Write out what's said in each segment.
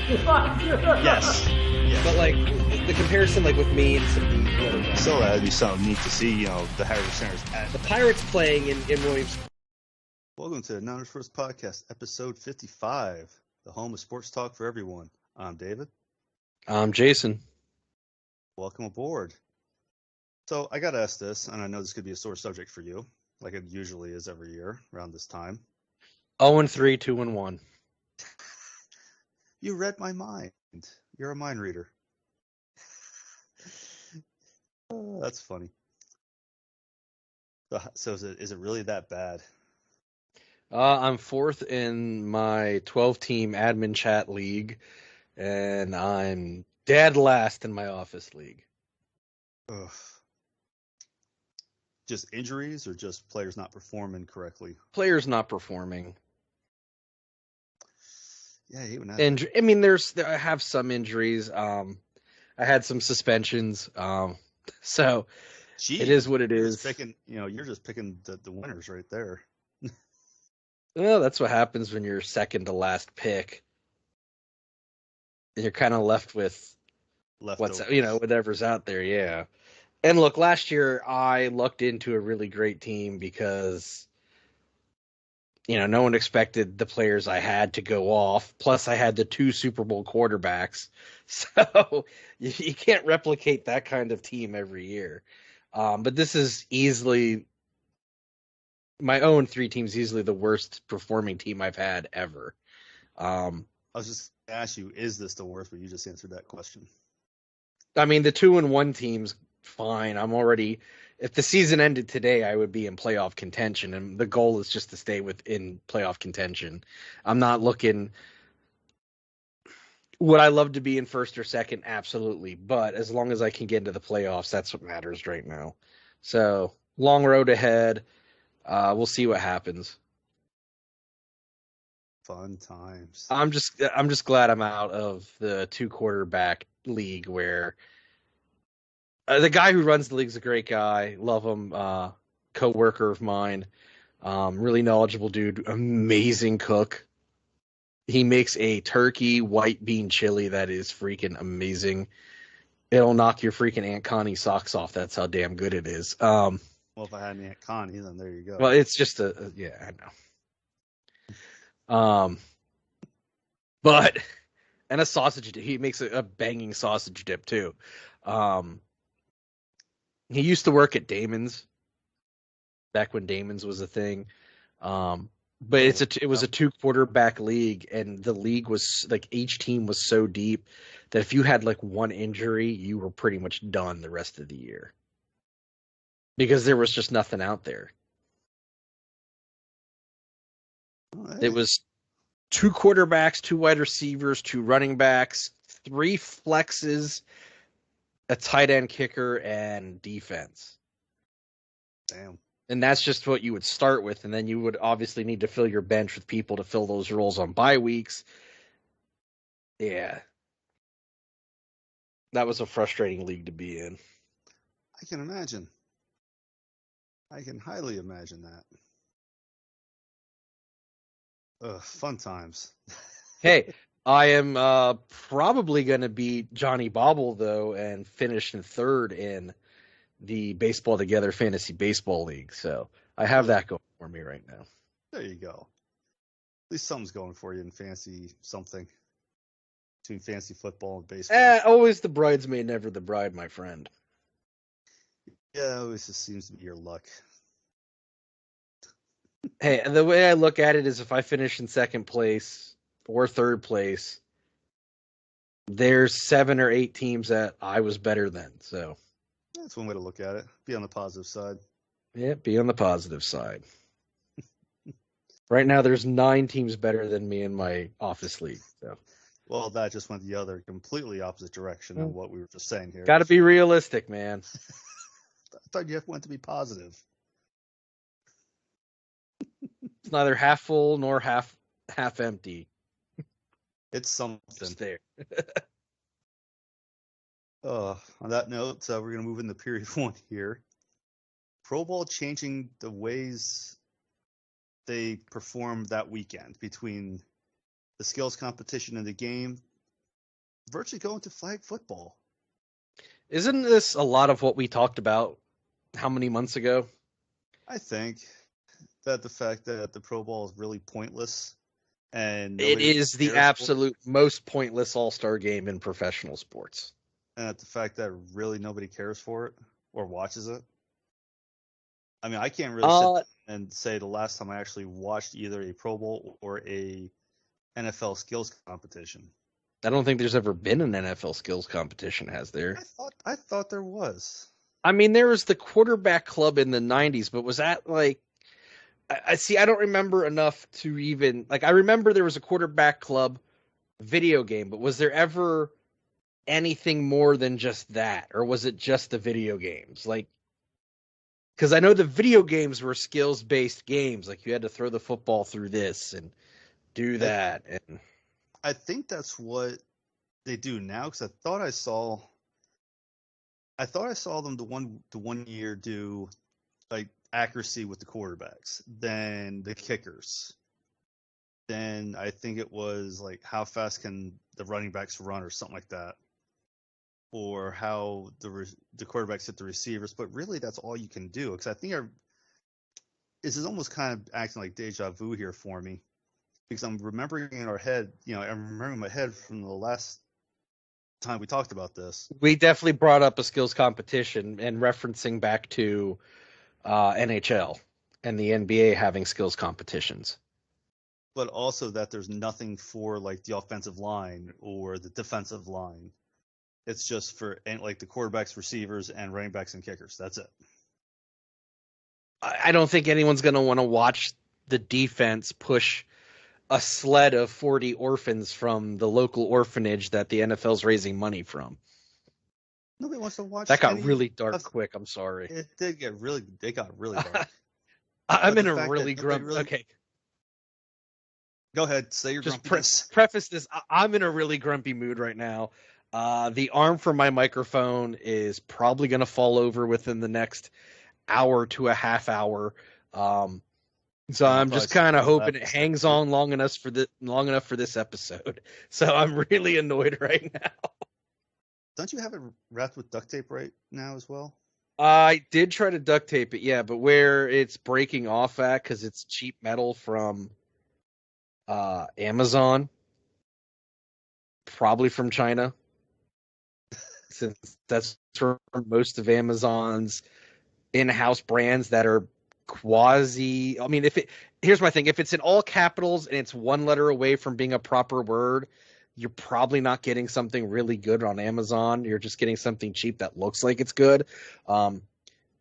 Yes. Yeah. But like the comparison, like with me and some of the other guys. So that'd be something neat to see, the Harris Centers. The Pirates playing in Williams. Welcome to Niners First Podcast, episode 55, the home of sports talk for everyone. I'm David. I'm Jason. Welcome aboard. So I got to ask this, and I know this could be a sore subject for you, like it usually is every year around this time. 0-3, 2-1. You read my mind. You're a mind reader. Oh, that's funny. So is it really that bad? I'm fourth in my 12-team admin chat league, and I'm dead last in my office league. Ugh. Just injuries or just players not performing correctly? Players not performing. Yeah, even that. And I mean, I have some injuries. I had some suspensions. So Gee, it is what it is. You're just picking the winners right there. Well, that's what happens when you're second to last pick. And you're kind of left with whatever's out there. Yeah. And look, last year I lucked into a really great team because, no one expected the players I had to go off. Plus, I had the 2 Super Bowl quarterbacks. So you can't replicate that kind of team every year. But this is easily, my own 3 teams, easily the worst performing team I've had ever. I was just going to ask you, is this the worst? But you just answered that question. I mean, the 2-1 team's fine. If the season ended today, I would be in playoff contention, and the goal is just to stay within playoff contention. I'm not looking. Would I love to be in first or second? Absolutely. But as long as I can get into the playoffs, that's what matters right now. So long road ahead. We'll see what happens. Fun times. I'm just glad I'm out of the 2 quarterback league where the guy who runs the league is a great guy. Love him. Co-worker of mine. Really knowledgeable dude. Amazing cook. He makes a turkey white bean chili that is freaking amazing. It'll knock your freaking Aunt Connie socks off. That's how damn good it is. Well, if I had an Aunt Connie, then there you go. Well, it's just I know. But and a sausage dip. He makes a banging sausage dip too. He used to work at Damon's back when Damon's was a thing. But it was a 2 quarterback league, and the league was like each team was so deep that if you had like one injury, you were pretty much done the rest of the year because there was just nothing out there. It was 2 quarterbacks, 2 wide receivers, 2 running backs, 3 flexes, a tight end kicker, and defense. Damn. And that's just what you would start with, and then you would obviously need to fill your bench with people to fill those roles on bye weeks. Yeah. That was a frustrating league to be in. I can imagine. I can highly imagine that. Fun times. Hey, I am probably going to beat Johnny Bobble, though, and finish in 3rd in the Baseball Together Fantasy Baseball League. So I have that going for me right now. There you go. At least something's going for you in fancy something. Between fantasy football and baseball. Always the bridesmaid, never the bride, my friend. Yeah, it always just seems to be your luck. Hey, the way I look at it is if I finish in 2nd place or 3rd place, there's 7 or 8 teams that I was better than. So that's one way to look at it. Be on the positive side. Yeah, be on the positive side. Right now, there's 9 teams better than me in my office league. So, well, that just went the other completely opposite direction than what we were just saying here. Got to be realistic, man. I thought you went to be positive. It's neither half full nor half empty. It's something. Just there. On that note, we're going to move into period 1 here. Pro Bowl changing the ways they performed that weekend between the skills competition in the game, virtually going to flag football. Isn't this a lot of what we talked about how many months ago? I think that the fact that the Pro Bowl is really pointless and It nobody is the cares absolute most pointless all-star game in professional sports. and that the fact that really nobody cares for it or watches it. I mean, I can't really sit and say the last time I actually watched either a Pro Bowl or a NFL skills competition. I don't think there's ever been an NFL skills competition, has there? I thought there was. I mean, there was the quarterback club in the 90s, but was that like I see, I don't remember enough to even like I remember there was a quarterback club video game, but was there ever anything more than just that, or was it just the video games? Like, because I know the video games were skills-based games, like you had to throw the football through this and do that. And I think that's what they do now, because I thought I saw them the one year do like accuracy with the quarterbacks, then the kickers, then I think it was like how fast can the running backs run or something like that, or how the quarterbacks hit the receivers. But really, that's all you can do, because I think this is almost kind of acting like deja vu here for me, because I'm remembering in our head, I'm remembering in my head from the last time we talked about this. We definitely brought up a skills competition and referencing back to NHL and the NBA having skills competitions. But also that there's nothing for like the offensive line or the defensive line. It's just for like the quarterbacks, receivers, and running backs and kickers. That's it. I don't think anyone's going to want to watch the defense push a sled of 40 orphans from the local orphanage that the NFL's raising money from. Nobody wants to watch. That got really dark quick. I'm sorry. It did get really. It got really dark. I'm in a really grumpy. Okay. Go ahead. Say your just grumpiness. Preface this. I'm in a really grumpy mood right now. The arm for my microphone is probably going to fall over within the next hour to a half hour. So I'm just kind of hoping it hangs on long enough for this episode. So I'm really annoyed right now. Don't you have it wrapped with duct tape right now as well? I did try to duct tape it, yeah, but where it's breaking off at, because it's cheap metal from Amazon, probably from China, since that's where most of Amazon's in-house brands that are quasi. I mean, here's my thing: if it's in all capitals and it's one letter away from being a proper word, you're probably not getting something really good on Amazon. You're just getting something cheap that looks like it's good. And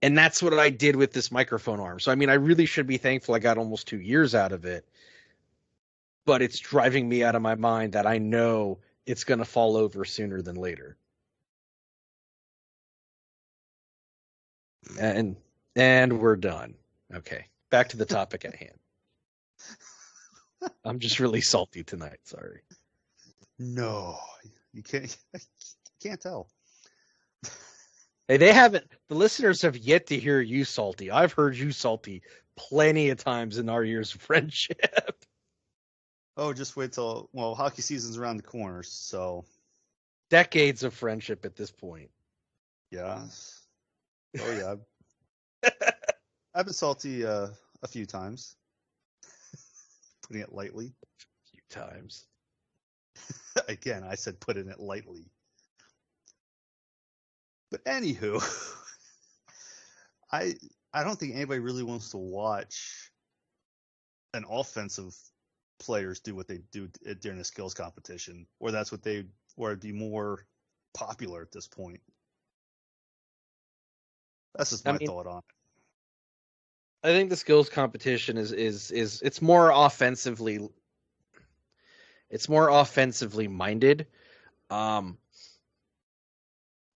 that's what I did with this microphone arm. So, I mean, I really should be thankful I got almost 2 years out of it. But it's driving me out of my mind that I know it's going to fall over sooner than later. And we're done. Okay, back to the topic at hand. I'm just really salty tonight. Sorry. No, you can't. You can't tell. Hey, the listeners have yet to hear you salty. I've heard you salty plenty of times in our years of friendship. Oh, just wait till, hockey season's around the corner, so. Decades of friendship at this point. Yeah. Oh, yeah. I've been salty a few times. Putting it lightly. A few times. Again, I said putting it lightly. But anywho, I don't think anybody really wants to watch an offensive players do what they do during a skills competition, or that's what or it'd be more popular at this point. That's just my thought on it. I think the skills competition is it's more offensively minded. And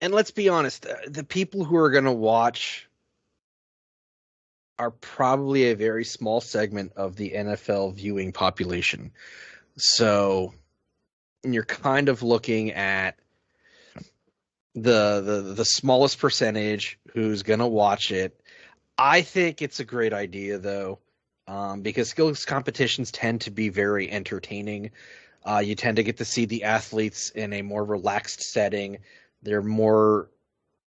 let's be honest, the people who are going to watch are probably a very small segment of the NFL viewing population. So you're kind of looking at the smallest percentage who's going to watch it. I think it's a great idea, though, because skills competitions tend to be very entertaining. You tend to get to see the athletes in a more relaxed setting. They're more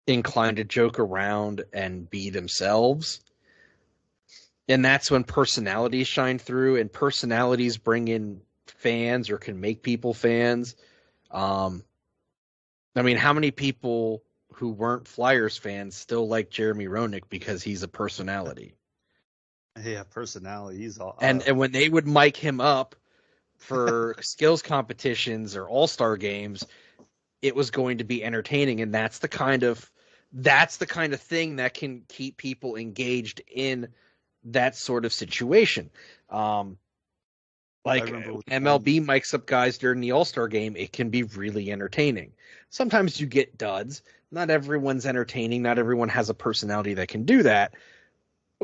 inclined to joke around and be themselves. And that's when personalities shine through, and personalities bring in fans or can make people fans. I mean, how many people who weren't Flyers fans still like Jeremy Roenick because he's a personality? Yeah, personality. He's all. And when they would mic him up for skills competitions or all-star games, it was going to be entertaining, and that's the kind of thing that can keep people engaged in that sort of situation. Like MLB mics up guys during the All-Star game, it can be really entertaining. Sometimes you get duds. Not everyone's entertaining. Not everyone has a personality that can do that.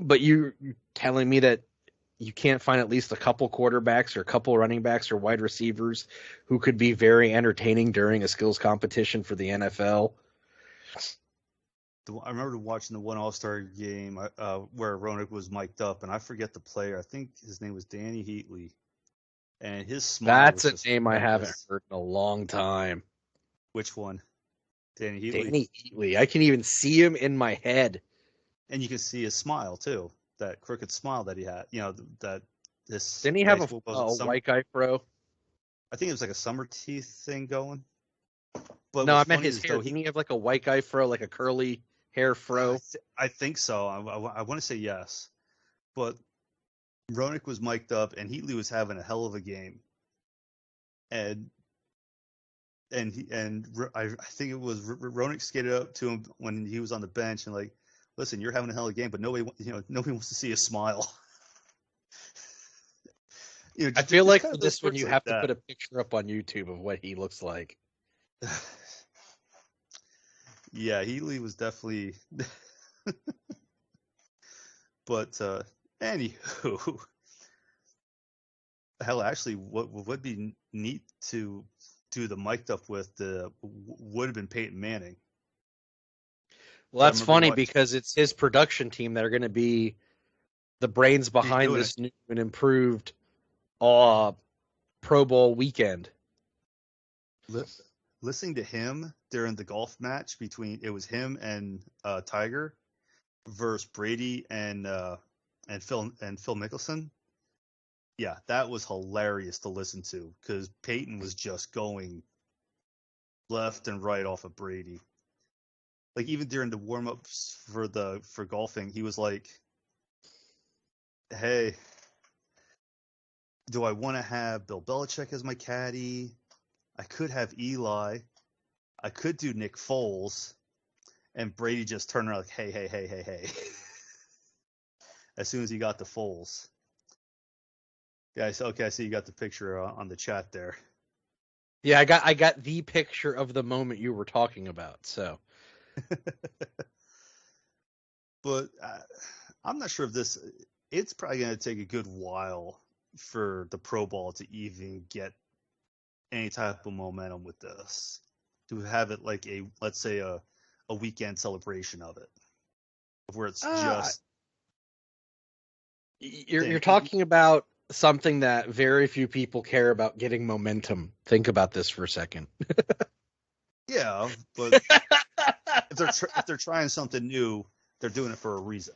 But you're telling me that you can't find at least a couple quarterbacks or a couple running backs or wide receivers who could be very entertaining during a skills competition for the NFL? I remember watching the one All-Star game where Roenick was mic'd up, and I forget the player. I think his name was Danny Heatley. And his smile. That's a name I haven't heard in a long time. Which one? Danny Heatley? Danny Heatley. I can even see him in my head. And you can see his smile, too. That crooked smile that he had. You know, that this. Didn't he have a white guy fro? I think it was like a summer teeth thing going. But no, I meant his hair. Didn't he have like a white guy fro, like a curly hair fro? I think so. I want to say yes. But Roenick was mic'd up, and Heatley was having a hell of a game. And I think it was Roenick skated up to him when he was on the bench and like, listen, you're having a hell of a game, but nobody wants to see a smile. I feel like for this one you have to put a picture up on YouTube of what he looks like. Yeah, Heatley was definitely. But anywho, hell, actually, what would be neat to do the mic'd up with would have been Peyton Manning. Well, that's funny because it's his production team that are going to be the brains behind this new and improved Pro Bowl weekend. Listening to him during the golf match between it was him and Tiger versus Brady and Phil Mickelson. Yeah, that was hilarious to listen to because Peyton was just going left and right off of Brady. Like even during the warm-ups for golfing, he was like, "Hey, do I want to have Bill Belichick as my caddy? I could have Eli. I could do Nick Foles." And Brady just turned around like, hey. As soon as he got to Foles. Yeah, okay, I see you got the picture on the chat there. Yeah, I got the picture of the moment you were talking about, so. But I'm not sure if it's probably going to take a good while for the Pro Bowl to even get any type of momentum with this. To have it like let's say a weekend celebration of it. Where it's just. You're talking about something that very few people care about getting momentum. Think about this for a second. Yeah, but if they're trying something new, they're doing it for a reason.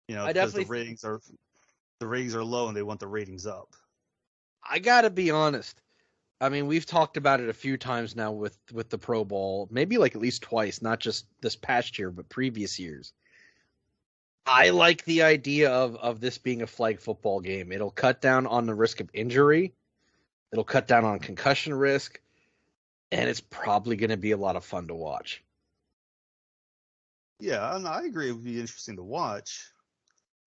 You know, because the ratings are low and they want the ratings up. I gotta be honest. I mean, we've talked about it a few times now with the Pro Bowl, maybe like at least twice, not just this past year, but previous years. I like the idea of this being a flag football game. It'll cut down on the risk of injury. It'll cut down on concussion risk. And it's probably going to be a lot of fun to watch. Yeah, I agree. It would be interesting to watch.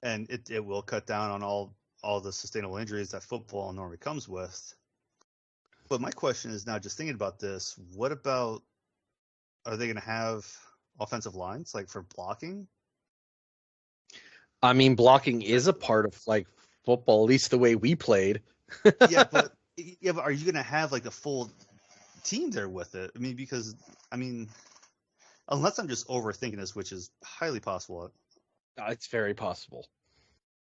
And it will cut down on all the sustainable injuries that football normally comes with. But my question is now, just thinking about this, what about, are they going to have offensive lines, like for blocking? I mean, blocking is a part of like football, at least the way we played. yeah, but are you going to have like the full team there with it? I mean, because, unless I'm just overthinking this, which is highly possible. It's very possible.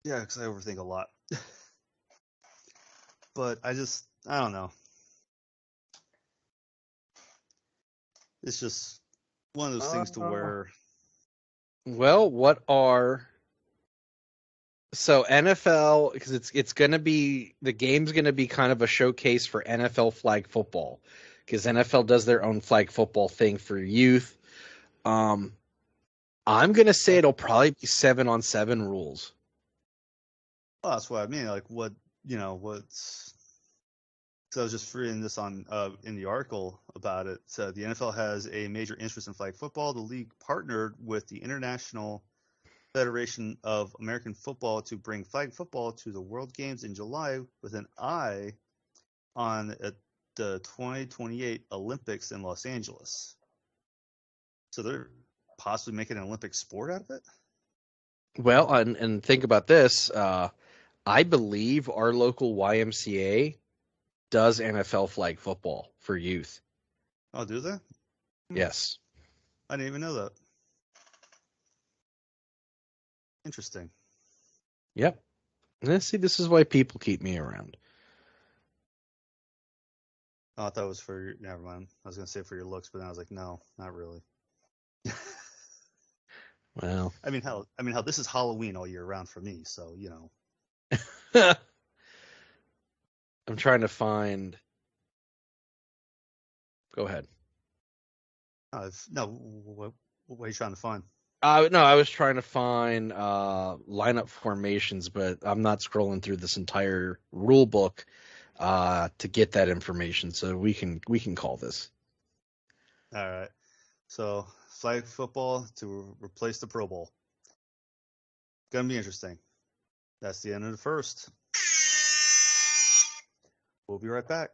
Yeah, because I overthink a lot. but I don't know. It's just one of those things to where. Well, so NFL, because it's going to be, the game's going to be kind of a showcase for NFL flag football, because NFL does their own flag football thing for youth. I'm going to say it'll probably be 7-on-7 rules. Well, that's what I mean. Like what's. So I was just reading this on in the article about it. So the NFL has a major interest in flag football. The league partnered with the International Federation of American Football to bring flag football to the World Games in July with an eye on the 2028 Olympics in Los Angeles. So they're possibly making an Olympic sport out of it? Well, and think about this. I believe our local YMCA does NFL flag football for youth. Oh, do they? Yes. I didn't even know that. Interesting. Yep. See, this is why people keep me around. Oh, I thought it was for your. Never mind. I was going to say for your looks, but then I was like, no, not really. Well, I mean, hell, this is Halloween all year round for me, so I'm trying to find. Go ahead. No, what are you trying to find? No, I was trying to find lineup formations, but I'm not scrolling through this entire rule book to get that information. So we can call this. All right. So flag football to replace the Pro Bowl. Gonna be interesting. That's the end of the first. We'll be right back.